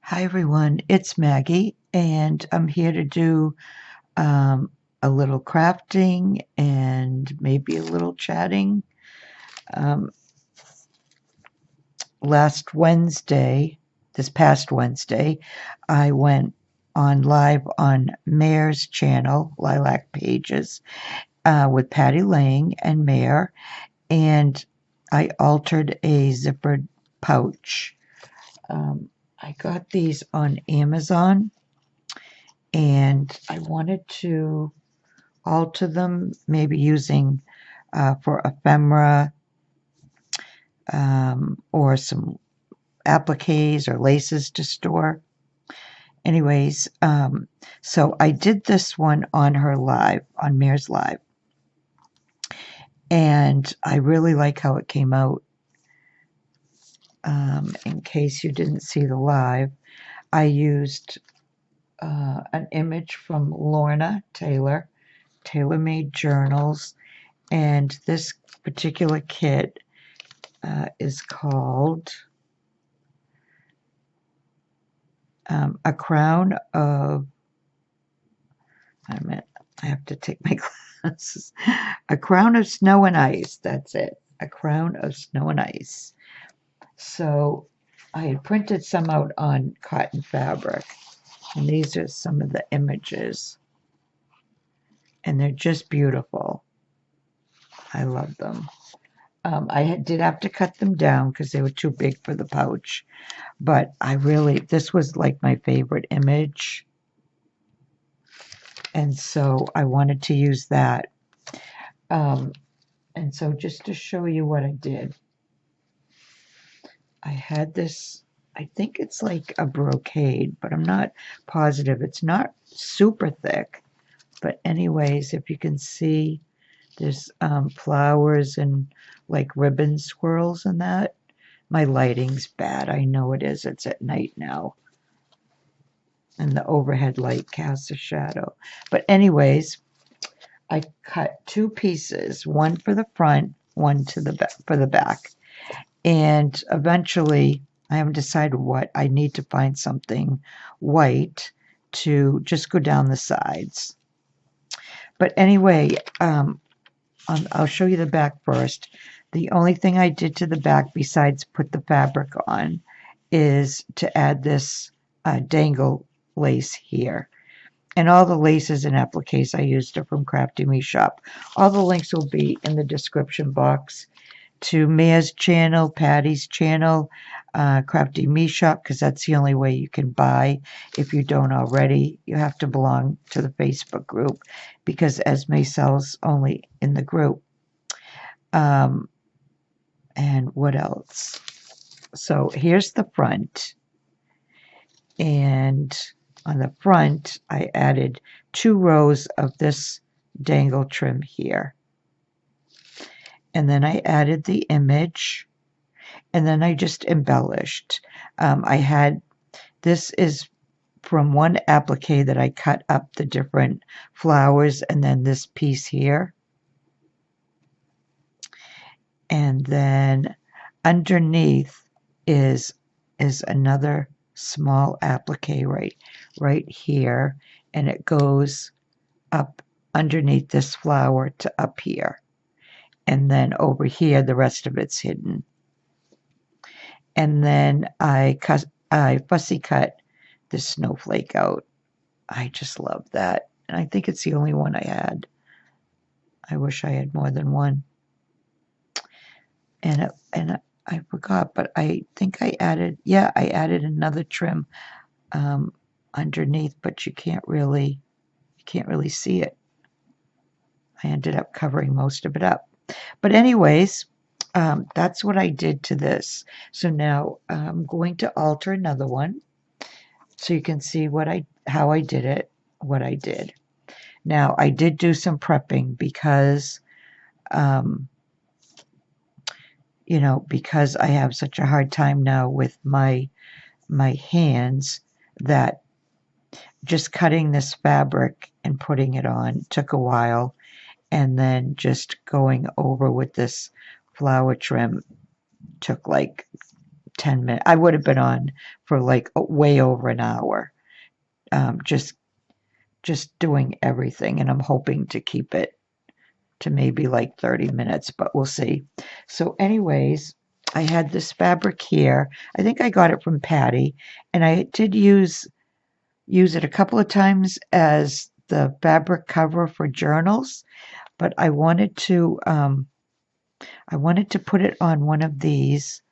Hi everyone, it's Maggie, and I'm here to do um, a little crafting and maybe a little chatting. Um, this past Wednesday, I went on live on Mare's channel, Lilac Pages, with Patty Lang and Mare, and I altered a zippered pouch. Um, I got these on Amazon and I wanted to alter them, maybe using for ephemera or some appliques or laces to store. Anyways, so I did this one on her live, on Mare's live, and I really like how it came out. In case you didn't see the live, I used an image from Lorna TaylorMadeJournals, and this particular kit is called A Crown of, I have to take my glasses, A Crown of Snow and Ice, that's it, A Crown of Snow and Ice. So I had printed some out on cotton fabric, and these are some of the images, and they're just beautiful. I love them. Did have to cut them down because they were too big for the pouch, but this was like my favorite image, and so I wanted to use that. And so just to show you what I did, I had this, I think it's like a brocade, but I'm not positive. It's not super thick, but anyways, if you can see, there's flowers and like ribbon swirls and that. My lighting's bad. I know it is. It's at night now. And the overhead light casts a shadow. But anyways, I cut two pieces, one for the front, one for the back. And eventually, I haven't decided what. I need to find something white to just go down the sides. But anyway, I'll show you the back first. The only thing I did to the back besides put the fabric on is to add this dangle lace here. And all the laces and appliques I used are from Crafty Me Shop. All the links will be in the description box to Mare's channel, Patty's channel, Crafty Me Shop, because that's the only way you can buy if you don't already. You have to belong to the Facebook group because Esme sells only in the group. And what else? So here's the front. And on the front, I added 2 rows of this dangle trim here. And then I added the image, and then I just embellished. This is from one applique that I cut up the different flowers, and then this piece here. And then underneath is another small applique right here, and it goes up underneath this flower to up here. And then over here, the rest of it's hidden. And then I fussy cut this snowflake out. I just love that. And I think it's the only one I had. I wish I had more than one. And I forgot, but I think I added another trim underneath, but you can't really see it. I ended up covering most of it up. But anyways, that's what I did to this. So now I'm going to alter another one so you can see how I did it, what I did. Now I did do some prepping because because I have such a hard time now with my hands, that just cutting this fabric and putting it on took a while, and then just going over with this flower trim took like 10 minutes. I would have been on for like way over an hour, just doing everything, and I'm hoping to keep it to maybe like 30 minutes, but we'll see. So anyways, I had this fabric here. I think I got it from Patty, and I did use it a couple of times as the fabric cover for journals, but I wanted to put it on one of these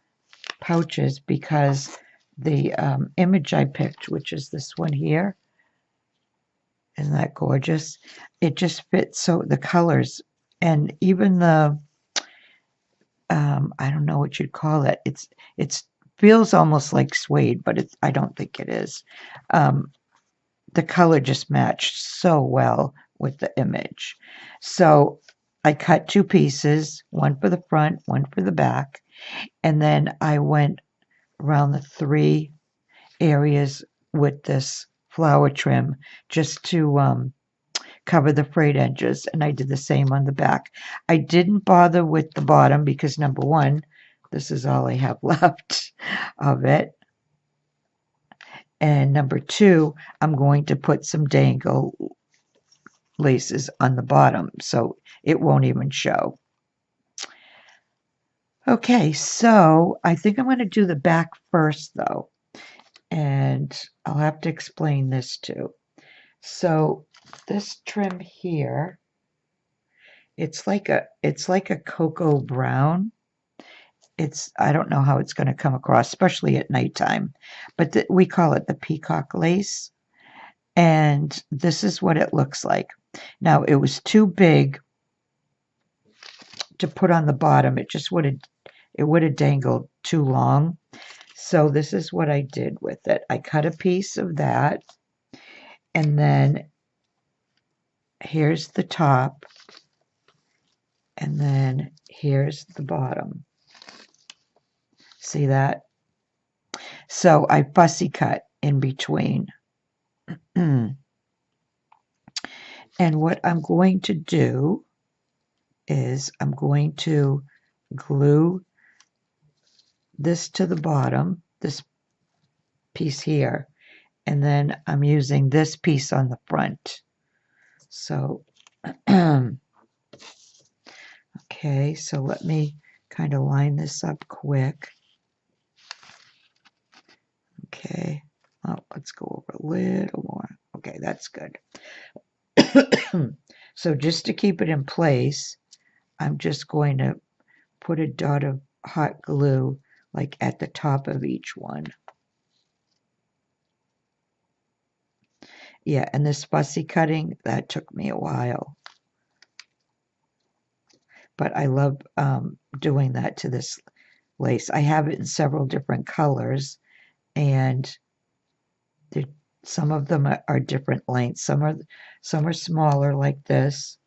pouches because the image I picked, which is this one here, isn't that gorgeous? It just fits, so the colors and even the I don't know what you'd call it. It's feels almost like suede, but I don't think it is. The color just matched so well with the image. So I cut two pieces, one for the front, one for the back, and then I went around the three areas with this flower trim just to cover the frayed edges, and I did the same on the back. I didn't bother with the bottom because number one, this is all I have left of it. And number two, I'm going to put some dangle laces on the bottom so it won't even show. Okay, so I think I'm going to do the back first though, and I'll have to explain this too. So this trim here, it's like a cocoa brown. I don't know how it's going to come across, especially at nighttime, but we call it the peacock lace. And this is what it looks like. Now, it was too big to put on the bottom. It would have dangled too long. So this is what I did with it. I cut a piece of that, and then here's the top, and then here's the bottom. See that? So I fussy cut in between. And what I'm going to do is I'm going to glue this to the bottom, this piece here, and then I'm using this piece on the front. So, okay, so let me kind of line this up quick. Okay, oh, let's go over a little more. Okay, that's good. So just to keep it in place, I'm just going to put a dot of hot glue like at the top of each one. Yeah, and this fussy cutting, that took me a while. But I love doing that to this lace. I have it in several different colors, and some of them are different lengths. Some are smaller like this,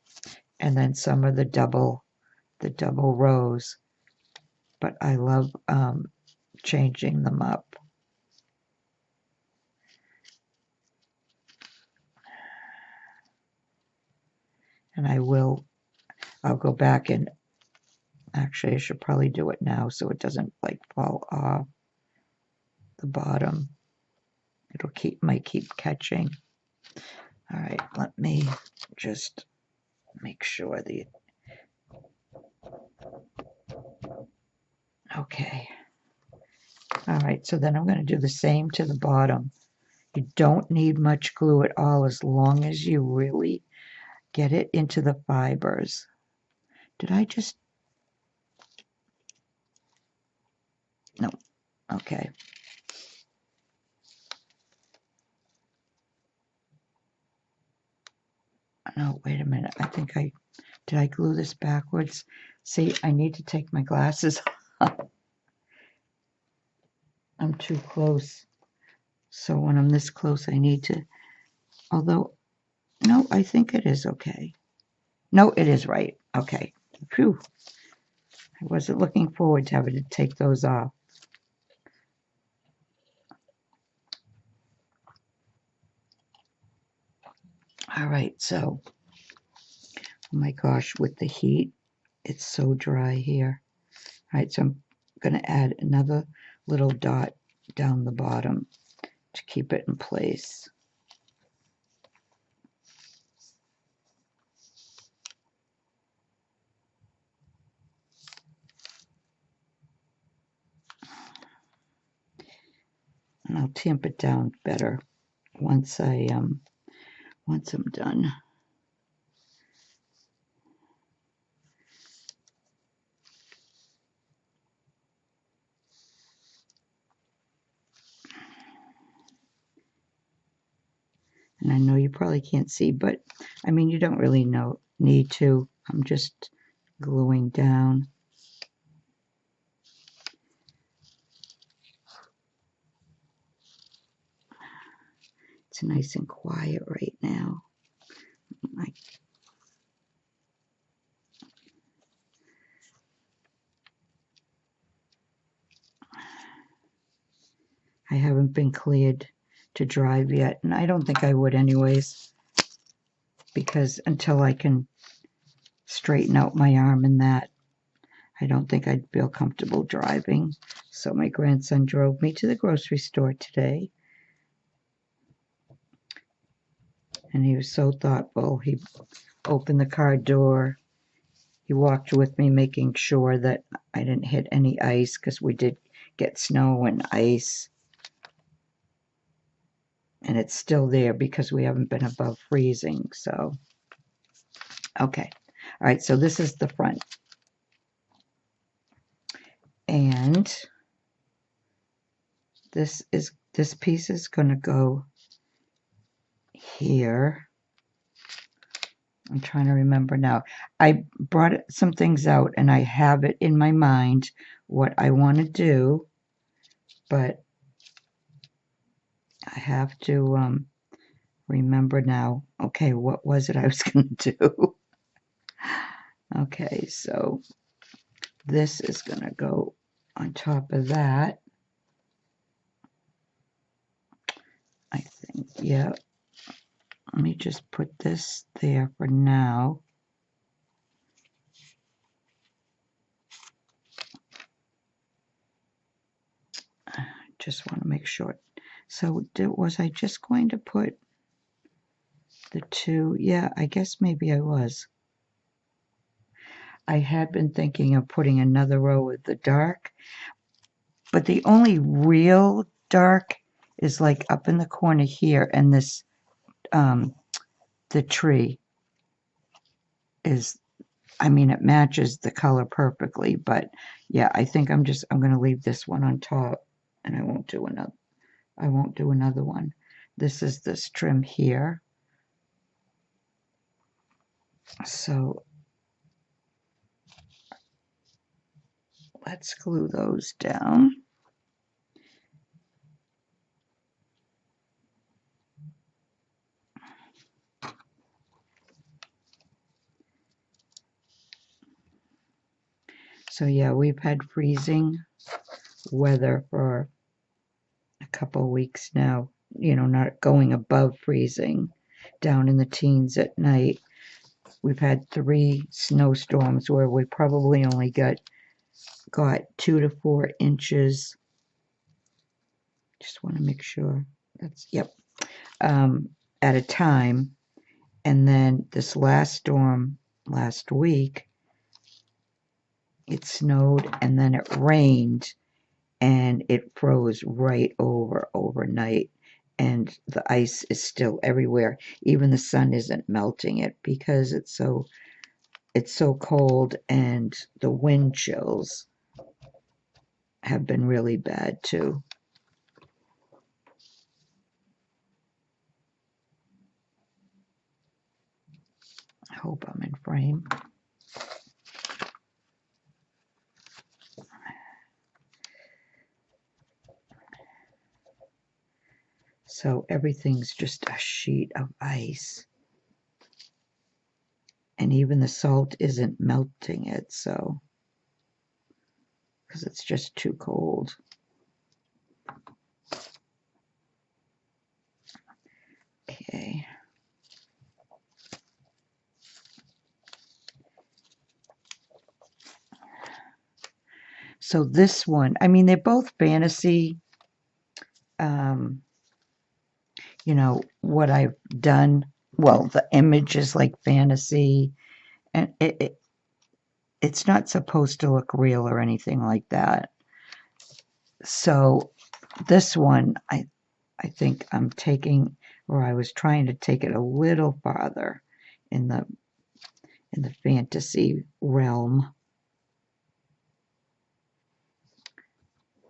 and then some are the double rows. But I love changing them up. And I'll go back and actually I should probably do it now so it doesn't like fall off the bottom. It'll might keep catching. All right, let me just make sure okay. All right, so then I'm going to do the same to the bottom. You don't need much glue at all as long as you really get it into the fibers. Did I just... No. Okay. No, wait a minute. I think did I glue this backwards? See, I need to take my glasses off. I'm too close. So when I'm this close, I need to, although, no, I think it is okay. No, it is right. Okay. Phew. I wasn't looking forward to having to take those off. All right, so, oh my gosh, with the heat, it's so dry here. All right, so I'm going to add another little dot down the bottom to keep it in place. And I'll tamp it down better once I'm done. And I know you probably can't see, but I mean, you don't really need to. I'm just gluing down. It's nice and quiet right now. I haven't been cleared to drive yet, and I don't think I would anyways, because until I can straighten out my arm and that, I don't think I'd feel comfortable driving. So my grandson drove me to the grocery store today, and he was so thoughtful. He opened the car door. He walked with me, making sure that I didn't hit any ice, because we did get snow and ice. And it's still there because we haven't been above freezing. So, okay. All right, so this is the front. And this piece is going to go here. I'm trying to remember now. I brought some things out and I have it in my mind what I want to do, but I have to remember now. Okay, what was it I was going to do? Okay, so this is going to go on top of that. I think, yeah. Let me just put this there for now. Just want to make sure. So was I just going to put the two? Yeah, I guess maybe I was. I had been thinking of putting another row with the dark, but the only real dark is like up in the corner here, and this, the tree is, I mean, it matches the color perfectly, but yeah, I think I'm going to leave this one on top, and I won't do another one. This is this trim here. So let's glue those down. So yeah, we've had freezing weather for a couple of weeks now, you know, not going above freezing, down in the teens at night. We've had 3 snowstorms where we probably only got 2 to 4 inches. Just want to make sure that's, yep, at a time. And then this last storm last week, it snowed and then it rained and it froze right over overnight, and the ice is still everywhere. Even the sun isn't melting it because it's so cold, and the wind chills have been really bad too. I hope I'm in frame. So everything's just a sheet of ice. And even the salt isn't melting it, so, because it's just too cold. Okay. So this one, I mean, they're both fantasy. You know, what I've done, well, the image is like fantasy, and it's not supposed to look real or anything like that. So this one, I think I'm taking, or I was trying to take it a little farther in the fantasy realm.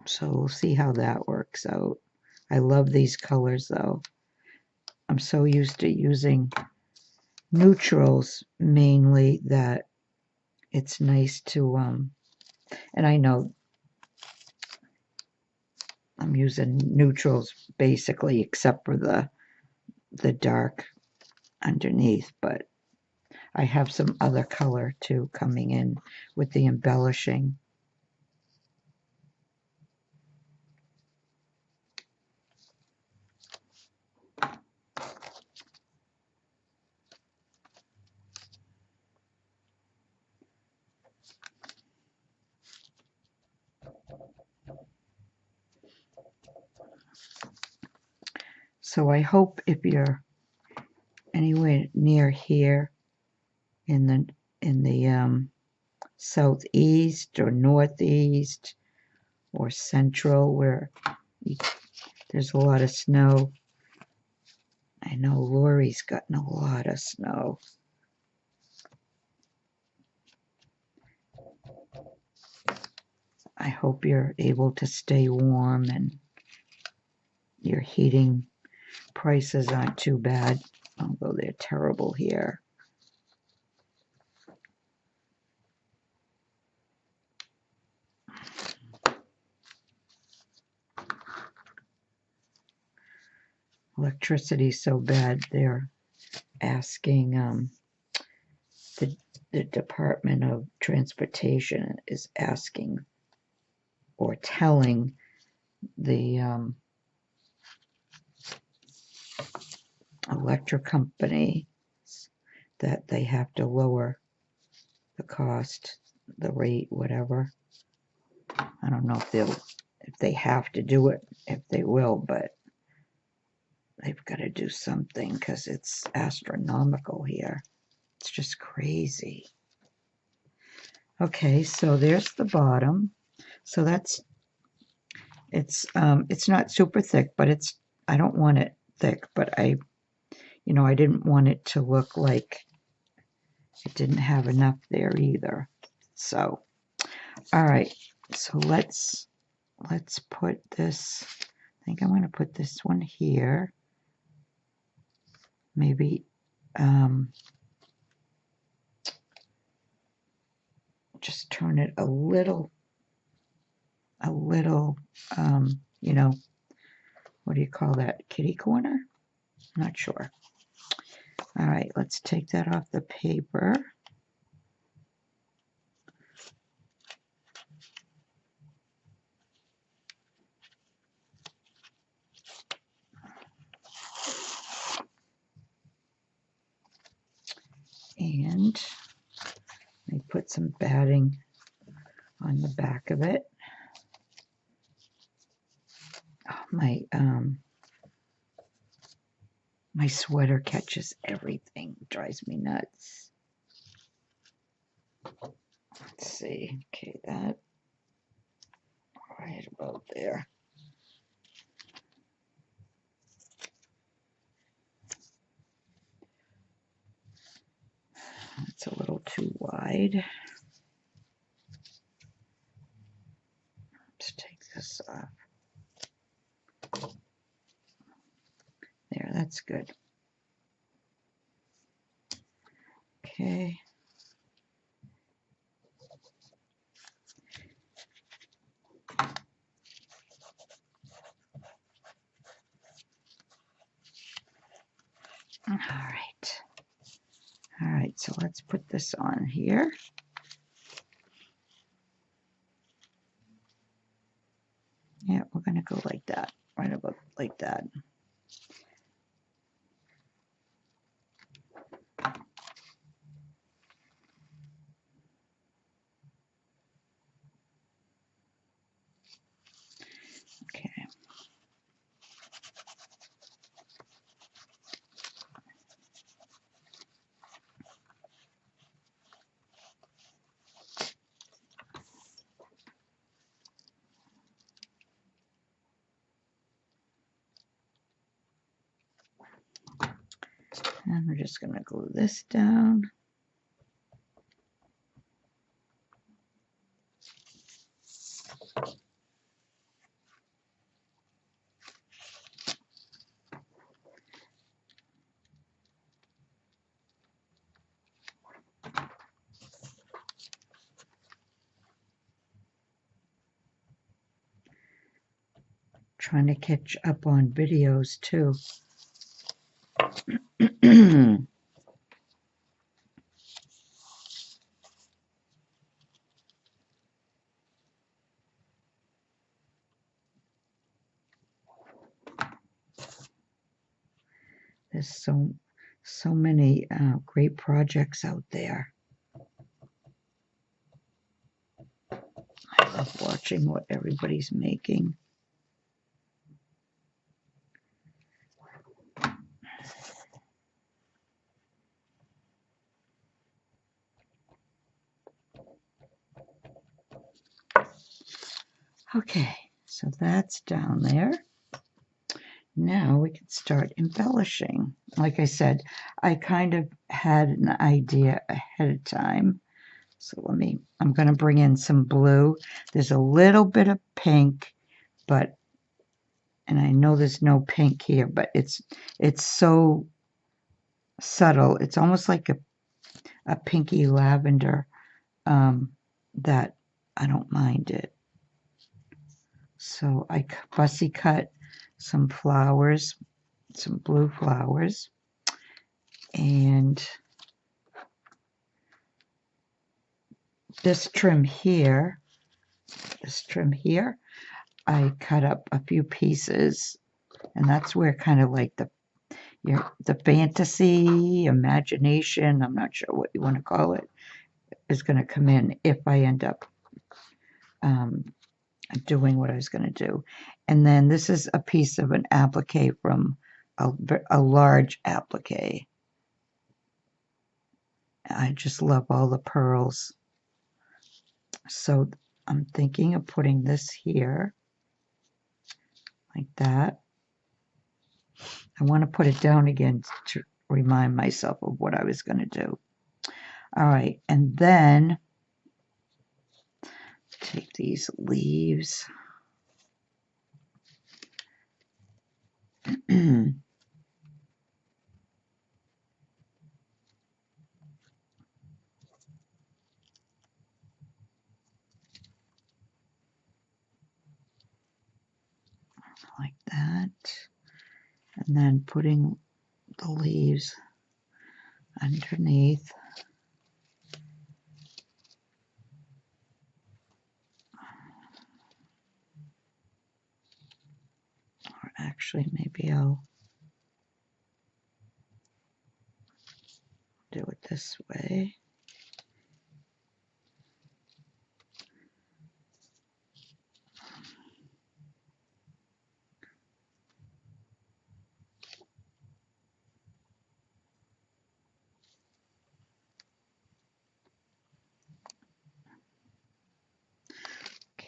So we'll see how that works out. I love these colors though. I'm so used to using neutrals mainly that it's nice to, and I know I'm using neutrals basically except for the dark underneath, but I have some other color too coming in with the embellishing. So I hope if you're anywhere near here in the southeast or northeast or central where there's a lot of snow. I know Lori's gotten a lot of snow. I hope you're able to stay warm and your heating prices aren't too bad, although they're terrible here. Electricity's so bad, they're asking, the Department of Transportation is asking or telling the electric company that they have to lower the cost, the rate, whatever. I don't know if they have to do it, if they will, but they've got to do something because it's astronomical here. It's just crazy. Okay, so there's the bottom. So it's not super thick, but I don't want it thick, but I didn't want it to look like it didn't have enough there either. So, all right, so let's put this, I think I'm going to put this one here. Maybe just turn it a little, you know, what do you call that? Kitty corner? I'm not sure. All right, let's take that off the paper. And let me put some batting on the back of it. Oh, my sweater catches everything. It drives me nuts. Let's see. Okay, that right about there. It's a little too wide. Let's take this off. There, that's good. Okay. All right. All right, so let's put this on here. Yeah, we're going to go like that, right about like that. And we're just going to glue this down. Trying to catch up on videos too. There's so many great projects out there. I love watching what everybody's making. Okay, so that's down there. Now we can start embellishing. Like I said, I kind of had an idea ahead of time. So I'm going to bring in some blue. There's a little bit of pink, and I know there's no pink here, but it's so subtle. It's almost like a pinky lavender that I don't mind it. So I fussy cut some flowers, some blue flowers, and this trim here, I cut up a few pieces, and that's where kind of like the fantasy, imagination, I'm not sure what you want to call it, is going to come in if I end up doing what I was going to do. And then this is a piece of an applique from a large applique. I just love all the pearls. So I'm thinking of putting this here, like that. I want to put it down again to remind myself of what I was going to do. All right, and then take these leaves. Like that, and then putting the leaves underneath. Or actually, maybe I'll do it this way.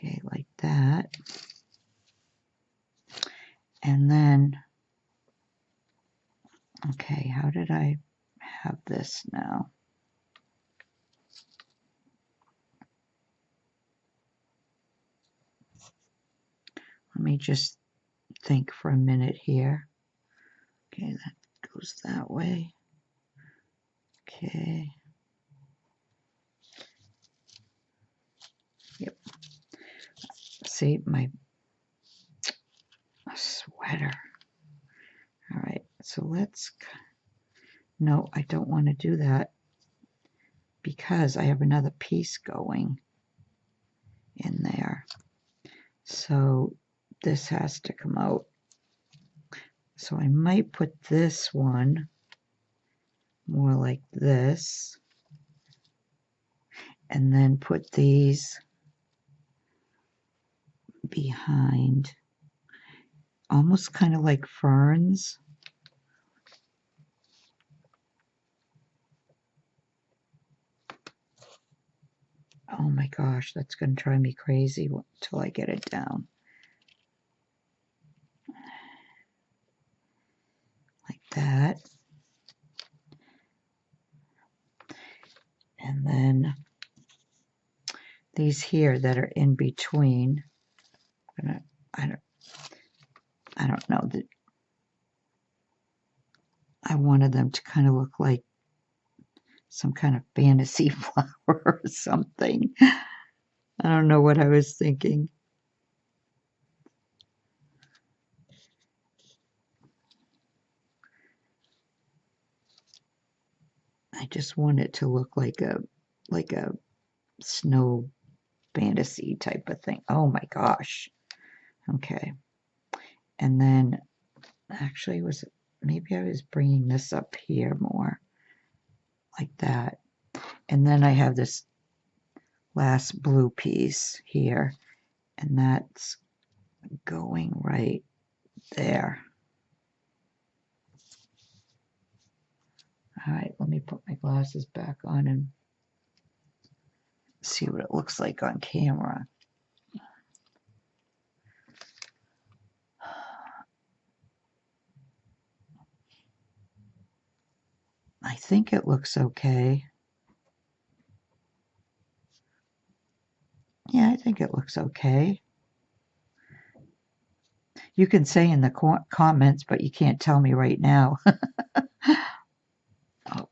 Okay, like that. And then, okay, how did I have this now? Let me just think for a minute here. Okay, that goes that way. Okay. Yep. See, my sweater. All right, so no, I don't want to do that because I have another piece going in there. So this has to come out. So I might put this one more like this, and then put these behind, almost kind of like ferns. Oh my gosh, that's going to drive me crazy until I get it down. Like that. these here that are in between. I don't know that I wanted them to kind of look like some kind of fantasy flower or something. I don't know what I was thinking. I just want it to look like a snow fantasy type of thing. Oh my gosh. Okay. And then actually maybe I was bringing this up here more like that. And then I have this last blue piece here, and that's going right there. All right, let me put my glasses back on and see what it looks like on camera. I think it looks okay. Yeah, I think it looks okay. You can say in the comments, but you can't tell me right now. Oh,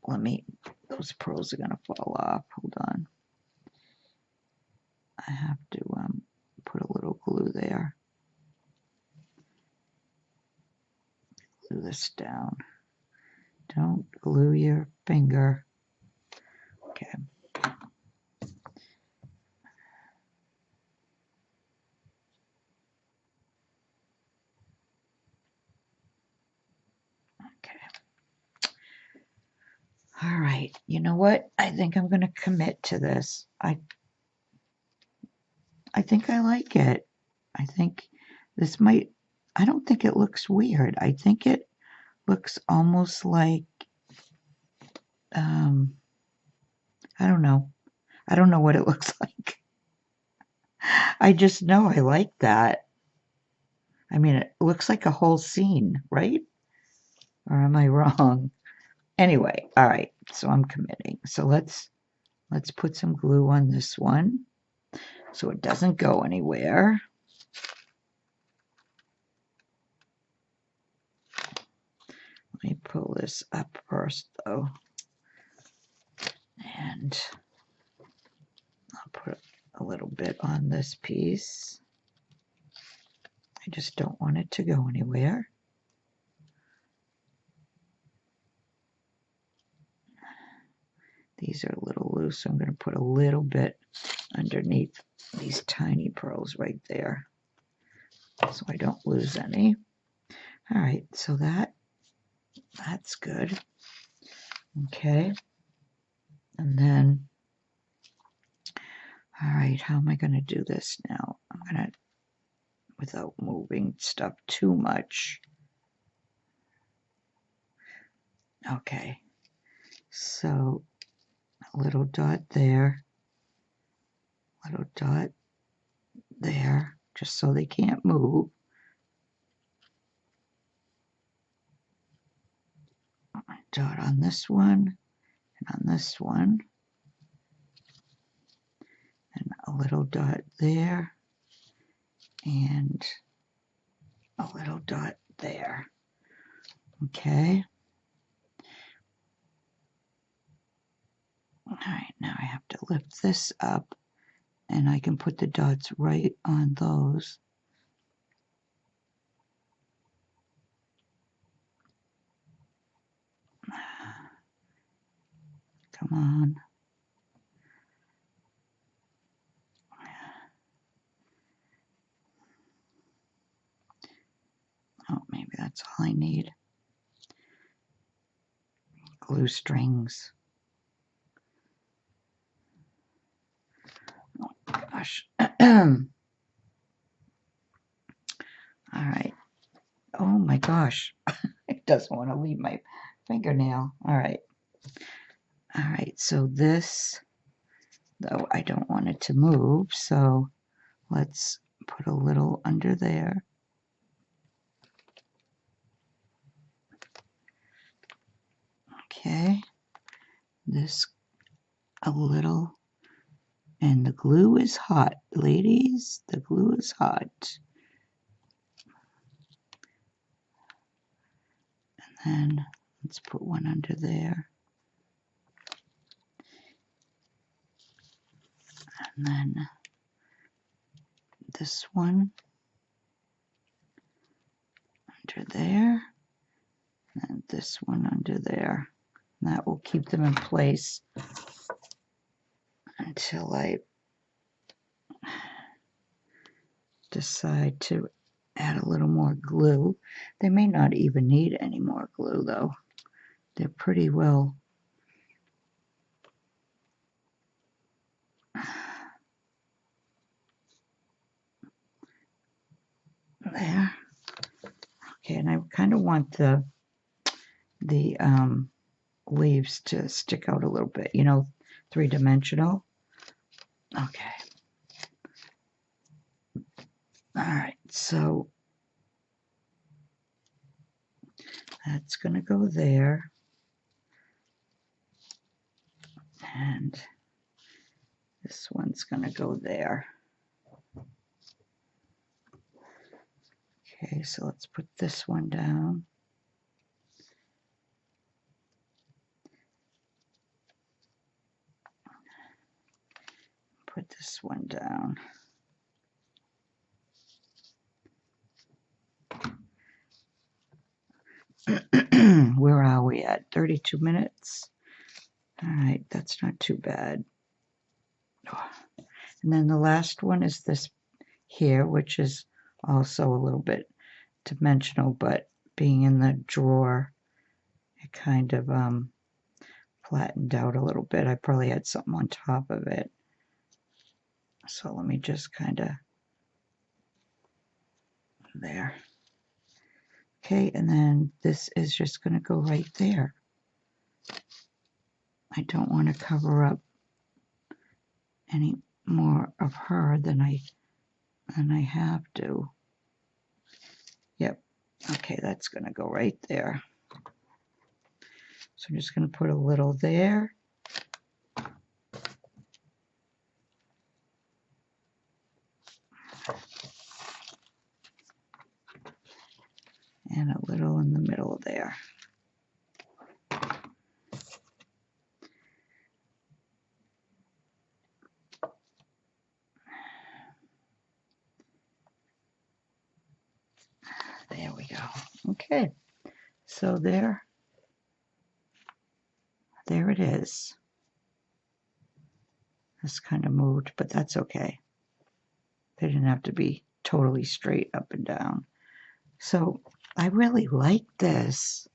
those pearls are going to fall off. Hold on. I have to put a little glue there. Glue this down. Don't glue your finger. Okay. Okay. All right. You know what? I think I'm going to commit to this. I think I like it. I think this might, I don't think it looks weird. I think it looks almost like, I don't know. I don't know what it looks like. I just know I like that. I mean, it looks like a whole scene, right? Or am I wrong? Anyway, all right. So I'm committing. So let's put some glue on this one so it doesn't go anywhere. Let me pull this up first, though. And I'll put a little bit on this piece. I just don't want it to go anywhere. These are a little loose, so I'm going to put a little bit underneath these tiny pearls right there so I don't lose any. All right, so that's good. Okay. And then, all right, how am I going to do this now? I'm going to, without moving stuff too much. Okay. So, a little dot there, little dot there, just so they can't move. Dot on this one, and on this one, and a little dot there, and a little dot there. Okay. All right, now I have to lift this up, and I can put the dots right on those. Come on. Oh, maybe that's all I need. Glue strings. Oh, gosh. All right. Oh, my gosh. It doesn't want to leave my fingernail. All right. All right. So this, though, I don't want it to move. So let's put a little under there. Okay. This a little And the glue is hot, ladies. The glue is hot. And then let's put one under there. And then this one under there. And this one under there. And that will keep them in place until I decide to add a little more glue. They may not even need any more glue though. They're pretty well there. Okay, and I kind of want the leaves to stick out a little bit, you know, three-dimensional. Okay. All right, so that's going to go there. And this one's going to go there. Okay, so let's put this one down. Put this one down. Where are we at? 32 minutes. All right, that's not too bad. And then the last one is this here, which is also a little bit dimensional, but being in the drawer, it kind of flattened out a little bit. I probably had something on top of it. So let me just kind of there. Okay, and then this is just going to go right there. I don't want to cover up any more of her than I have to. Yep. Okay, that's going to go right there. So I'm just going to put a little there. And a little in the middle there. There we go. Okay, so there it is. This kind of moved, but that's okay. They didn't have to be totally straight up and down. So I really like this.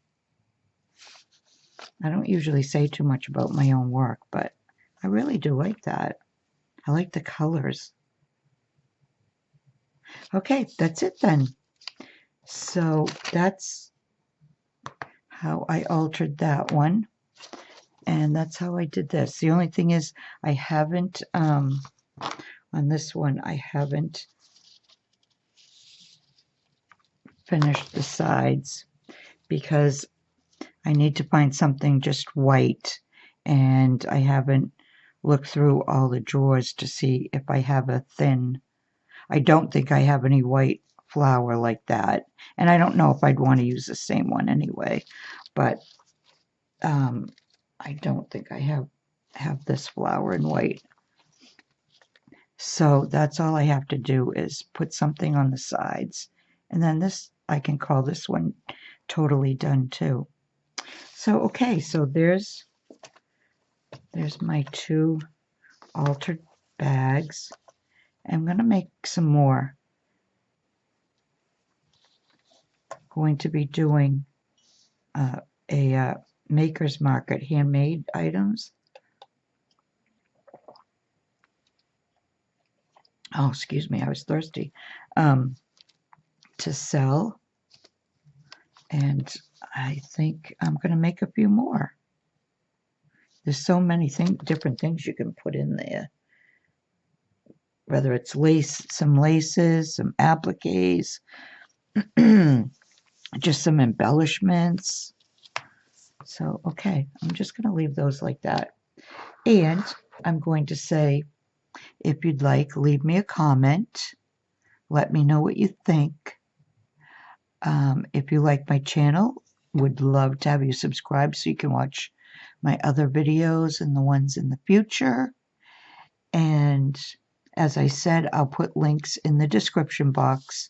I don't usually say too much about my own work, but I really do like that. I like the colors. Okay, that's it then. So that's how I altered that one. And that's how I did this. The only thing is I haven't, on this one, I haven't finished the sides because I need to find something just white. And I haven't looked through all the drawers to see if I have a thin. I don't think I have any white flower like that. And I don't know if I'd want to use the same one anyway. But I don't think I have this flower in white. So that's all I have to do is put something on the sides. And then this, I can call this one totally done too. So, okay, so there's my two altered bags. I'm going to make some more. Going to be doing a maker's market, handmade items. Oh, excuse me, I was thirsty. To sell. And I think I'm going to make a few more. There's so many different things you can put in there. Whether it's lace, some laces, some appliques, just some embellishments. So, okay, I'm just going to leave those like that. And I'm going to say If you'd like, leave me a comment. Let me know what you think. If you like my channel, would love to have you subscribe so you can watch my other videos and the ones in the future. And as I said, I'll put links in the description box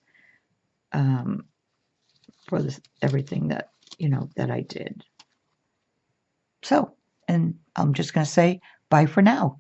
for everything that, that I did. So, and I'm just going to say bye for now.